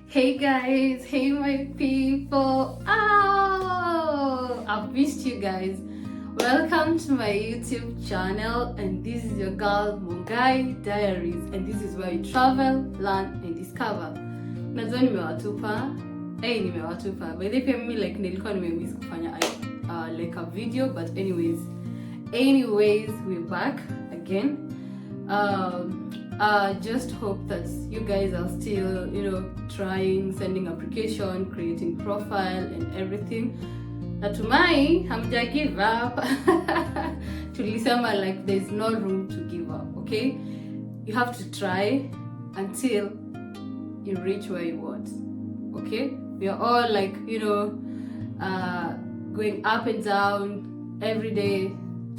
Hey guys, hey my people. Oh, I've missed you guys. Welcome to my YouTube channel, and this is your girl Mungai Diaries, and this is where we travel, learn and discover. Najua nimewatupa. Nimewatupa. By the way, mimi like nilikuwa nimemiss kufanya like a video, but anyways, we're back again. Just hope that you guys are still, trying, sending application, creating profile and everything. Natumai hamja give up. Tulisema like there's no room to give up, okay? You have to try until you reach where you want, okay? We are all like, going up and down every day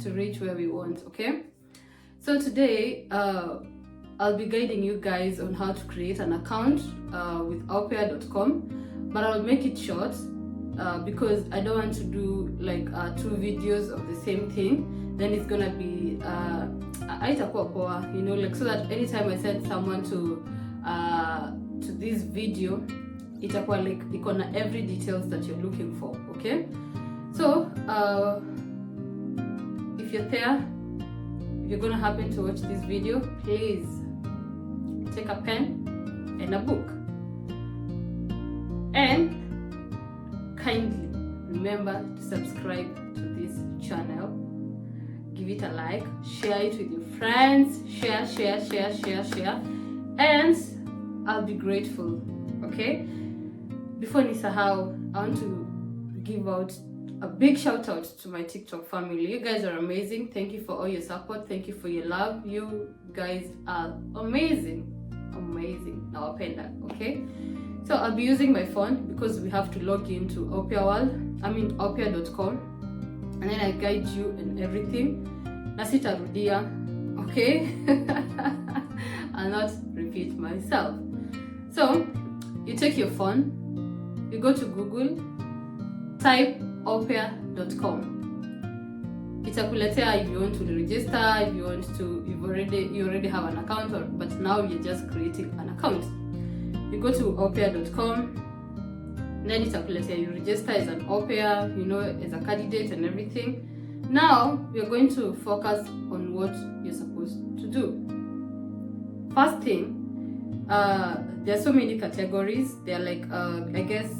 to reach where we want, okay? So today, I'll be guiding you guys on how to create an account with aupair.com, but I'll make it short because I don't want to do like 2 videos of the same thing. Then it's gonna be itakuwa poa, like so that anytime I send someone to this video, itakuwa like iko na every details that you're looking for, okay? So if you're there, if you're gonna happen to watch this video, please take a pen and a book, and kindly remember to subscribe to this channel, give it a like, share it with your friends, share, and I'll be grateful, okay? Before nisahau, I want to give out a big shout out to my TikTok family. You guys are amazing. Thank you for all your support. Thank you for your love. You guys are amazing. Nawapenda, okay? So I'll be using my phone because we have to log into aupair.com, and then I guide you and everything. Nasitarudia, okay? I'll not repeat myself. So you take your phone, you go to Google, type aupair.com. Itakuletea if you want to register, if you want to, you already have an account, but now you're just creating an account. You go to aupair.com, then itakuletea you register as an au pair, as a candidate and everything. Now we're going to focus on what you're supposed to do. First thing, there are so many categories. There are like I guess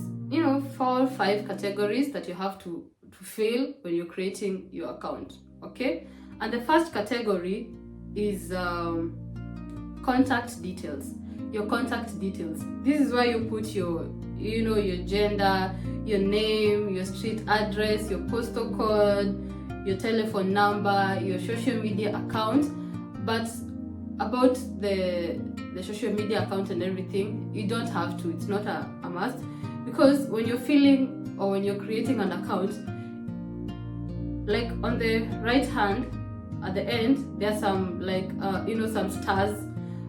4 or 5 categories that you have to fill when you're creating your account, okay? And the first category is contact details. Your contact details. This is where you put your your gender, your name, your street address, your postal code, your telephone number, your social media account. But about the social media account and everything, you don't have to. It's not a must, because when you're filling or when you're creating an account, like on the right hand at the end, there's some like some stars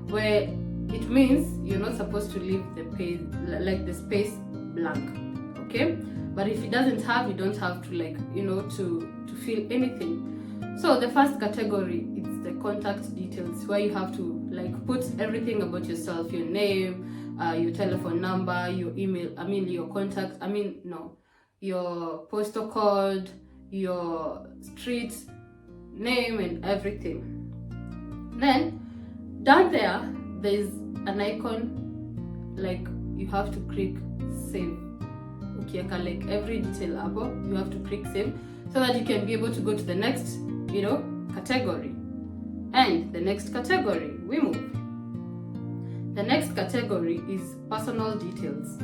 where it means you're not supposed to leave the page, like the space, blank, okay? But if it doesn't have, you don't have to like to fill anything. So the first category is the contact details, where you have to like put everything about yourself: your name, your telephone number, your email, your contact, your postal code, your street name and everything. Then down there's an icon, like you have to click save. Okay, like every detail above, you have to click save so that you can be able to go to the next category. And the next category, we move. The next category is personal details.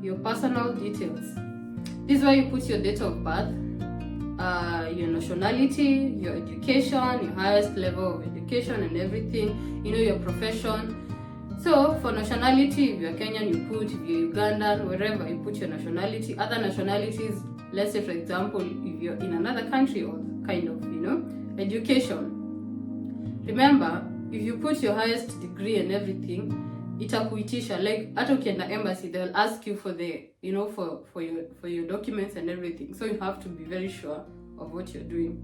Your personal details. This is where you put your date of birth, your nationality, your education, your highest level of education and everything, your profession. So for nationality, if you're Kenyan, you put, if you're Ugandan, wherever, you put your nationality. Other nationalities, let's say for example, if you're in another country, or kind of, education. Remember, if you put your highest degree and everything, itakuitisha, like hata ukienda embassy, they'll ask you for the for your documents and everything. So you have to be very sure of what you're doing.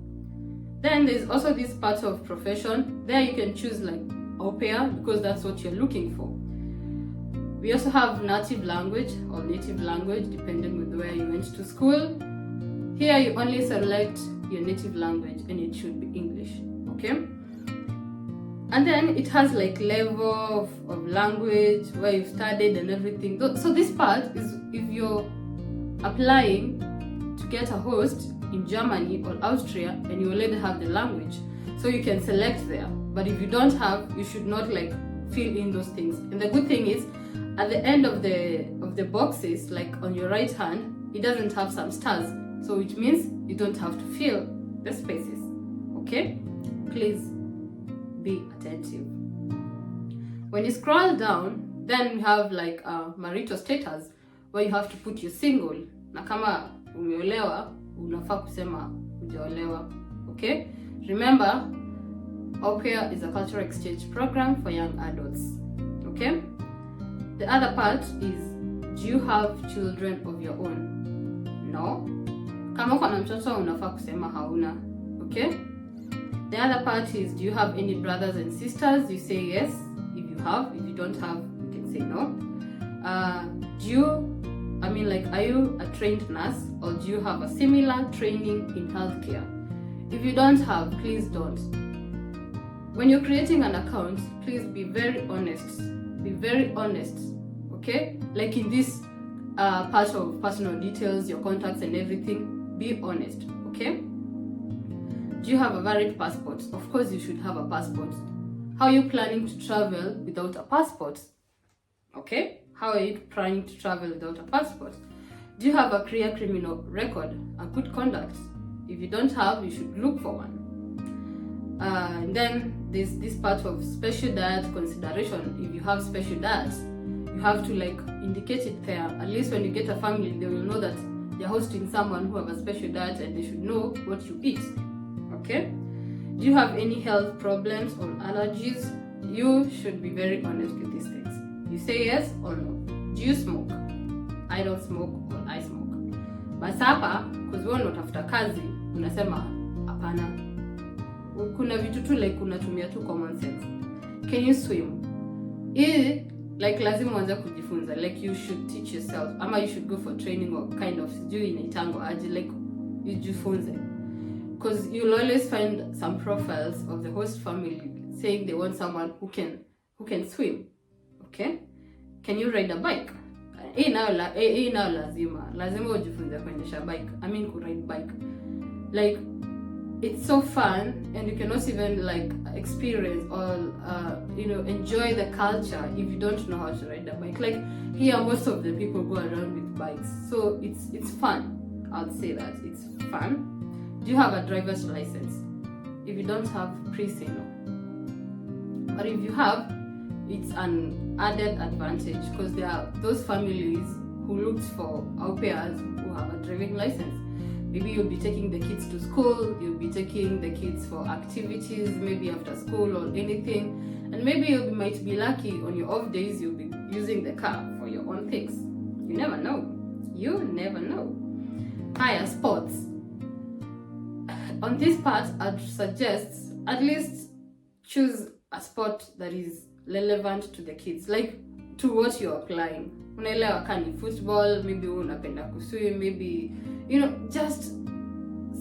Then there's also this part of profession. There you can choose like au pair, because that's what you're looking for. We also have native language or native language, depending with where you went to school. Here you only select your native language and it should be English, okay? And then it has like level of language, where you've studied and everything. So this part is if you're applying to get a host in Germany or Austria and you already have the language, so you can select there. But if you don't have, you should not like fill in those things. And the good thing is, at the end of the boxes, like on your right hand, it doesn't have some stars, so which means you don't have to fill the spaces. Okay, please be attentive. When you scroll down, then we have like marital status, where you have to put your single, na kama umeolewa unafaa kusema hujaolewa. Okay, remember, aupair is a cultural exchange program for young adults. Okay, the other part is, do you have children of your own? No. Kama uko na mtoto unafaa kusema hauna. Okay, the other part is, do you have any brothers and sisters? You say yes if you have. If you don't have, you can say no. Are you a trained nurse, or do you have a similar training in healthcare? If you don't have, please don't. When you're creating an account, please be very honest. Be very honest, okay? Like in this part of personal details, your contacts and everything, be honest, okay? Do you have a valid passport? Of course you should have a passport. How are you planning to travel without a passport? Okay? How are you planning to travel without a passport? Do you have a clear criminal record, a good conduct? If you don't have, you should look for one. And then there's this part of special diet consideration. If you have special diets, you have to like indicate it there. At least when you get a family, they will know that they're hosting someone who have a special diet, and they should know what you eat. Okay? Do you have any health problems or allergies? You should be very honest with these things. You say yes or no. Do you smoke? I don't smoke, or I smoke. But hapa, because wewe unatafuta kazi, unasema hapana. Kuna vitu tu like unatumia tu common sense. Can you swim? Like lazima uanze kujifunza. Like you should teach yourself. Ama you should go for training or kind of sijui inaitango aje, like ujifunze. Because you'll always find some profiles of the host family saying they want someone who can swim. Okay? Can you ride a bike? Now lazima ujifunze kuendesha bike. Ku ride bike. Like it's so fun, and you cannot even like experience or enjoy the culture if you don't know how to ride a bike. Like here, most of the people go around with bikes, so it's fun. I'll say that it's fun. Do you have a driver's license? If you don't have, please say no. But if you have, it's an added advantage, because there are those families who look for au pairs who have a driving license. Maybe you'll be taking the kids to school, you'll be taking the kids for activities, maybe after school or anything, and maybe you might be lucky on your off days you'll be using the car for your own things. You never know. You never know. Higher sports. On this part, I'd suggest at least choose a sport that is relevant to the kids, like to what you're applying. Unaelewa kani football, maybe unapenda kuswim, maybe just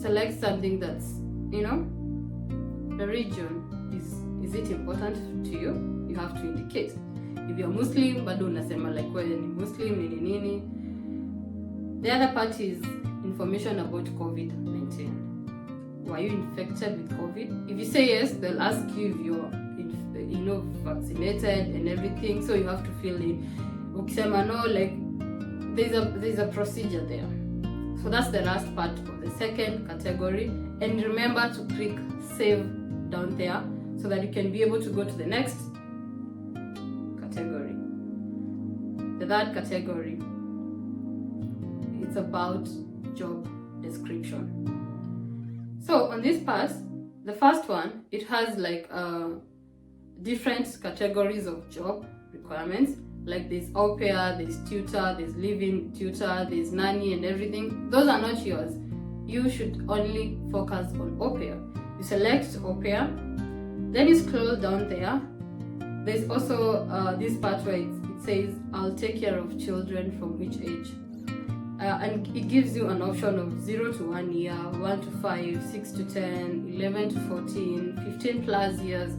select something that's the region is it important to you? You have to indicate. If you're Muslim, bado unasema like wewe ni Muslim nini. The other part is information about COVID-19. Were you infected with COVID? If you say yes, they'll ask you if you're vaccinated and everything, so you have to fill in. Ukisema no, like there's a procedure there. So that's the last part of the second category. And remember to click save down there so that you can be able to go to the next category. The third category, it's about job description. So on this part, the first one, it has like different categories of job requirements. Like there's au pair, there's tutor, there's live-in tutor, there's nanny and everything. Those are not yours. You should only focus on au pair. You select au pair, then you scroll down there. There's also this part where it's it says, I'll take care of children from which age? And it gives you an option of 0 to 1 year, 1 to 5, 6 to 10, 11 to 14, 15 plus years,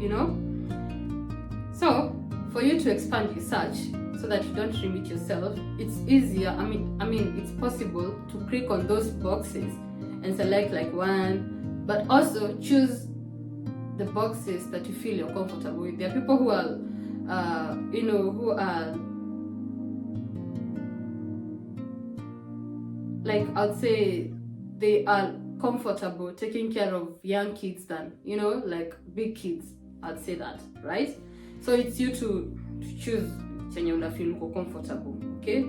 you know. So for you to expand your search so that you don't limit yourself, it's easier. I mean, it's possible to click on those boxes and select like one, but also choose the boxes that you feel you're comfortable with. There are people who are, who are, like, I'd say they are comfortable taking care of young kids than, like big kids. I'd say that, right? So it's you to choose chenye una feel uko comfortable, okay?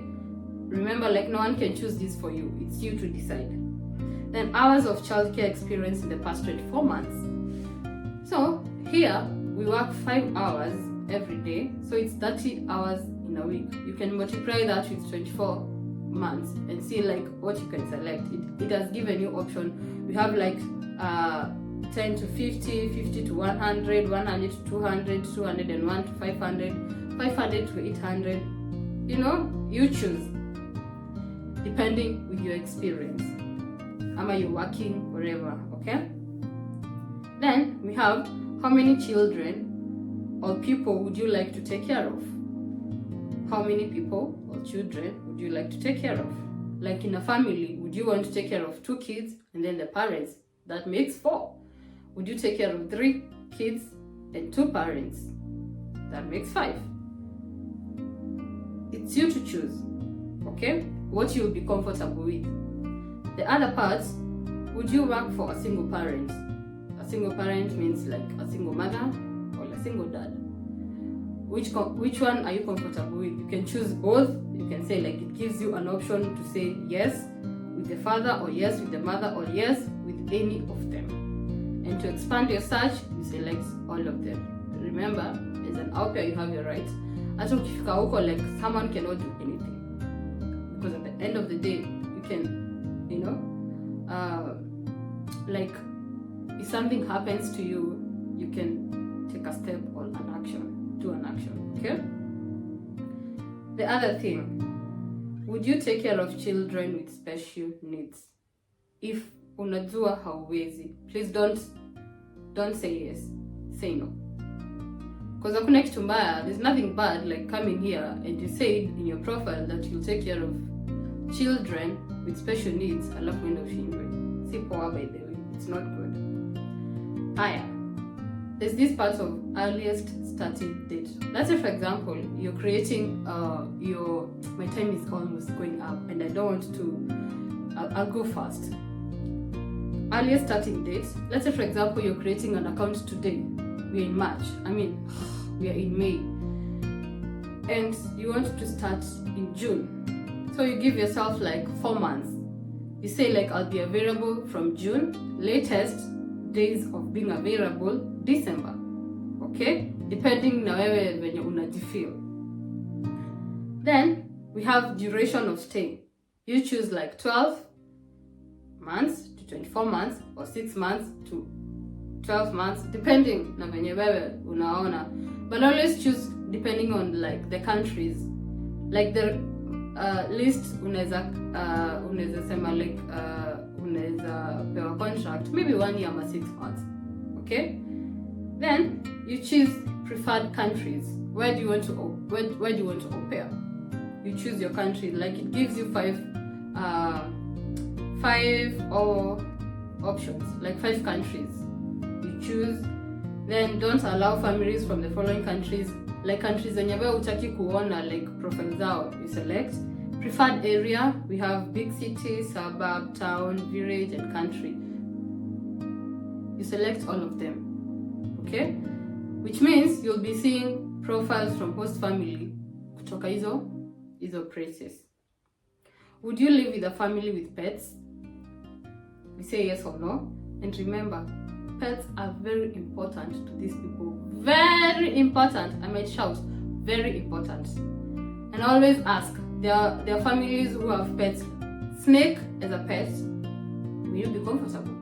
Remember, like, no one can choose this for you. It's you to decide. Then hours of childcare experience in the past 24 months. So here we work 5 hours every day, so it's 30 hours in a week. You can multiply that with 24 months and see like what you can select. It has given you option. We have like 10 to 50, 50 to 100, 100 to 200, 201 to 500, 500 to 800. You choose depending with your experience. Am you working wherever? Okay. Then we have how many children or people would you like to take care of? How many people or children would you like to take care of? Like in a family, would you want to take care of 2 kids and then the parents? That makes 4. Would you take care of 3 kids and 2 parents? That makes 5. It's you to choose, okay? What you will be comfortable with. The other part, would you work for a single parent? A single parent means like a single mother or a single dad. Which one are you comfortable with? You can choose both. You can say like it gives you an option to say yes with the father or yes with the mother or yes with any of them. And to expand your search, you select all of them. Remember, as an aupair, you have your rights. Hata ukifika huko, like someone cannot do anything. Because at the end of the day, you can, like if something happens to you, you can take a step or an action, do an action, okay? The other thing, would you take care of children with special needs? If unajua hauwezi, please don't say yes, say no. Because hakuna kitu mbaya, there's nothing bad like coming here and you said in your profile that you'll take care of children with special needs, alafu enda ushindwe. Si poa, by the way, it's not good. Haya, there's this part of earliest starting date. Let's say, for example, you're creating my time is almost going up and I don't want to, I'll go fast. Earliest starting date, let's say, for example, you're creating an account today. We're in March, we are in May, and you want to start in June. So you give yourself like 4 months. You say like, I'll be available from June, latest days of being available December, okay? Depending na wewe venye unajifeel. Then we have duration of stay. You choose like 12 months to 24 months or 6 months to 12 months, depending na venye wewe unaona. But always choose depending on like the countries. Like the list unaweza sema like unaweza pewa contract maybe 1 year or 6 months, okay? Then you choose preferred countries. Where do you want to au pair? You choose your country. Like it gives you 5 or options, like 5 countries. You choose. Then don't allow families from the following countries, like countries zenye wewe hutaki kuona like profile zao. You select preferred area. We have big city, suburb, town, village, and country. You select all of them, okay? Which means you'll be seeing profiles from host family kutoka hizo places. Would you live with a family with pets? We say yes or no. And remember, pets are very important to these people. Very important. I might shout, very important. And always ask, there are families who have pets. Snake as a pet, will you be comfortable?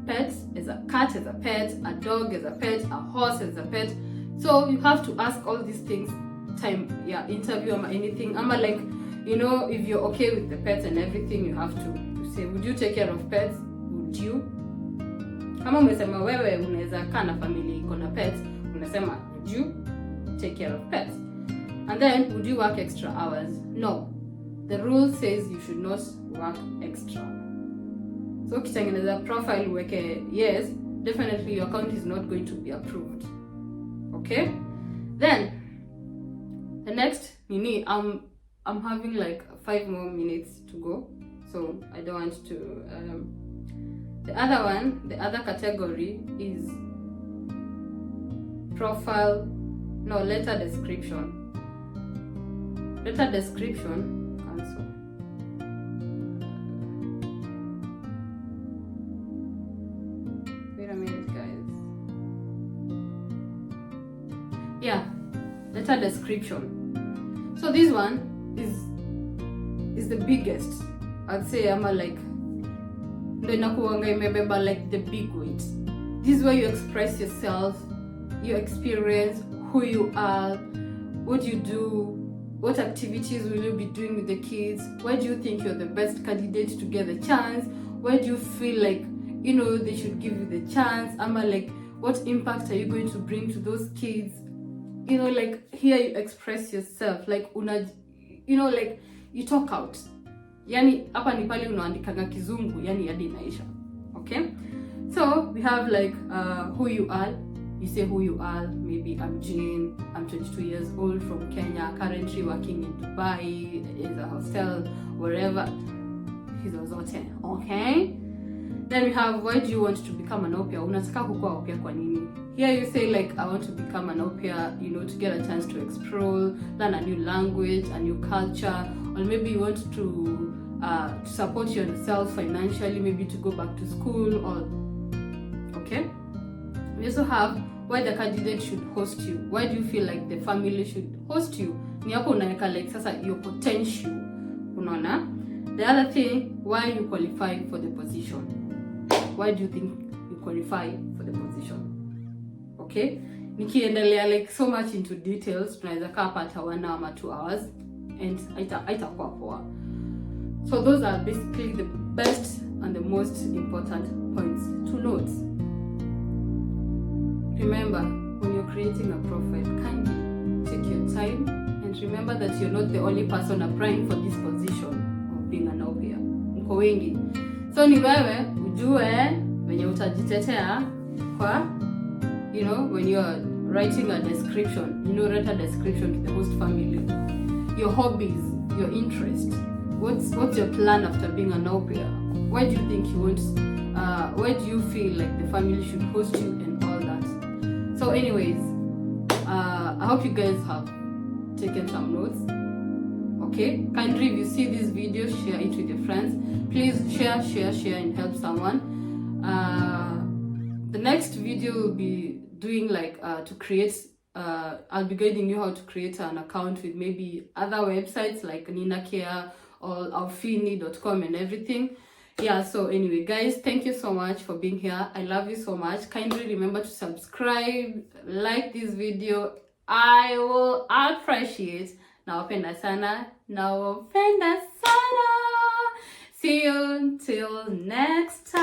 Pets as a cat as a pet, a dog as a pet, a horse as a pet. So you have to ask all these things time interview or anything. I'm like, you know, if you're okay with the pets and everything, you have to say, would you take care of pets? Would you? Kama umesema wewe unaweza kaa na family iko na pets, unasema would you take care of pets? And then would you work extra hours? No. The rule says you should not work extra. So ukitengeneza profile weke yes, definitely your account is not going to be approved. Okay? Then the next I'm having like 5 more minutes to go, so I don't want to the other category is letter description. Letter description, cancel. Wait a minute, guys. Yeah, letter description. So this one is the biggest. I'd say I'm like like the big weight. This is where you express yourself, your experience, who you are, what you do, what activities will you be doing with the kids, why do you think you're the best candidate to get the chance, why do you feel like, you know, they should give you the chance, like what impact are you going to bring to those kids, you know, like here you express yourself, like you know, like you talk out. Yani hapa ni pale unaandikanga kizungu, yani hadi inaisha. Okay? So we have like who you are. You say who you are. Maybe I'm Jane, I'm 22 years old from Kenya, currently working in Dubai, in a hostel, wherever. Okay? Then we have why do you want to become an aupair? Unataka kukua aupair kwa nini? Here you say like I want to become an aupair, you know, to get a chance to explore, learn a new language, a new culture, or maybe you want to support yourself financially, maybe to go back to school, or okay. We also have why the candidate should host you. Why do you feel like the family should host you? Ni hapo unaweka like sasa your potential. Unaona? The other thing, why you qualify for the position. Why do you think you qualify for the position? Okay? Nikiendelea like so much into details, tunaweza kaa hata 1 hour or 2 hours and haitakuwa poa. So those are basically the best and the most important points to note. Remember, when you're creating a profile, kindly take your time and remember that you're not the only person applying for this position of being an aupair. Mko wengi. So ni wewe ujue venye utajitetea kwa, you know, when you're writing a description, you know, write a description to the host family. Your hobbies, your interests. What's your plan after being an aupair? Why do you think you want? Why do you feel like the family should host you and all that? So, anyways, I hope you guys have taken some notes. Okay, kindly if you see this video, share it with your friends. Please share and help someone. The next video will be doing like to create. I'll be guiding you how to create an account with maybe other websites like NinaCare or aufini.com and everything. Yeah, so anyway, guys, thank you so much for being here. I love you so much. Kindly remember to subscribe, like this video. I will appreciate. Nawapenda sana. Nawapenda sana. See you until next time.